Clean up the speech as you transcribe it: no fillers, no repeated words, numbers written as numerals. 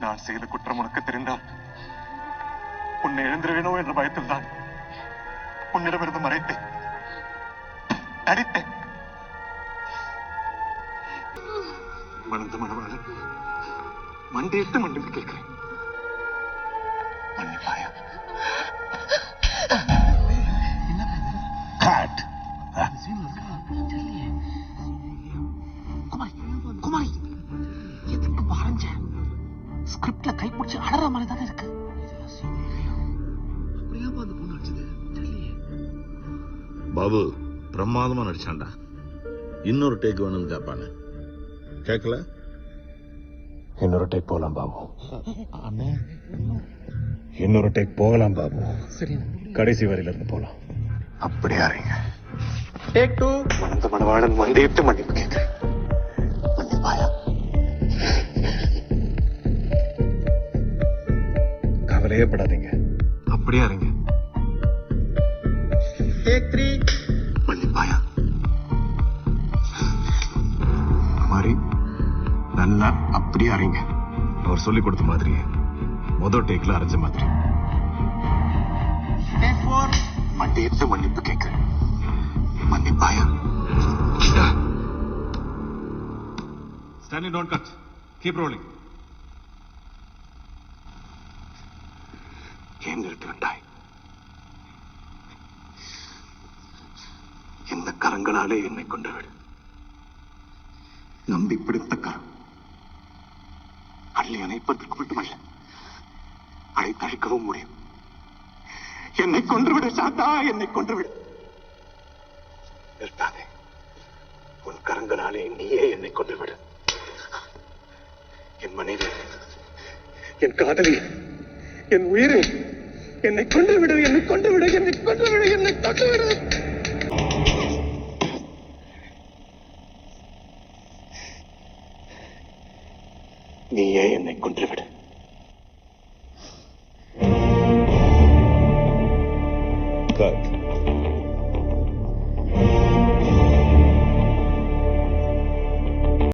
நான் செய்த குற்றம் உனக்கு தெரிந்தால் உன்னை எழுந்திருவேனோ என்ற பயத்தில் தான் உன்னிடமிருந்து மறைத்தேன், நடித்தேன். மணந்த மணவாளன் மண்டியிட்டு மன்னிப்பு கேட்கிறேன். மன்னிப்பாயா? குமாரி எதுக்கு வரைஞ்ச? ஸ்கிரிப்ட்ல கைப்பிடிச்சு அடற மாதிரி தானே இருக்கு. பாபு பிரமாதமா நடிச்சான்டா. இன்னொரு டேக் வேணும்னு கேட்பானு கேட்கல. இன்னொரு டேக் போகலாம் பாபு. இன்னொரு டேக் போகலாம் பாபு. கடைசி வரையில இருந்து போலாம். அப்படியா? டேக் 2. மணந்த மணவாளன் மண்டியிட்டு மன்னிப்பு கேட்கிறேன். மன்னிப்பாயா? கவலையே படாதீங்க. அப்படியா? டேக் 3. மன்னிப்பாயா? மாதிரி நல்லா அப்படியே அறைங்க. அவர் சொல்லிக் கொடுத்த மாதிரி முதல் டேக்ல அரைஞ்ச மாதிரி. டேக் 4. மண்டியிட்டு மன்னிப்பு கேட்கிறேன். மன்னிப்பாயா? Stanley, don't cut. Keep rolling. ஏன் நிறுத்தி விட்டாய்? இந்த கரங்களாலே என்னை கொண்டுவிடு. நம்பி பிடித்த கரம் அள்ளி அணைப்பதற்கு மட்டுமல்ல, அழைத்தழிக்கவும் முடியும். என்னை கொன்றுவிடு சாத்தா, என்னை கொன்றுவிடு. நிறுத்தாதே. உன் கரங்களாலே நீயே என்னை கொன்றுவிடு. என் மனைவி, என் காதலி, என் உயிரை என்னை கொன்றுவிடு, என்னை கொன்றுவிடு, என்னை கொன்றுவிடு, என்னை கொன்றுவிடு. நீயே என்னை கொன்றுவிடு. கட்.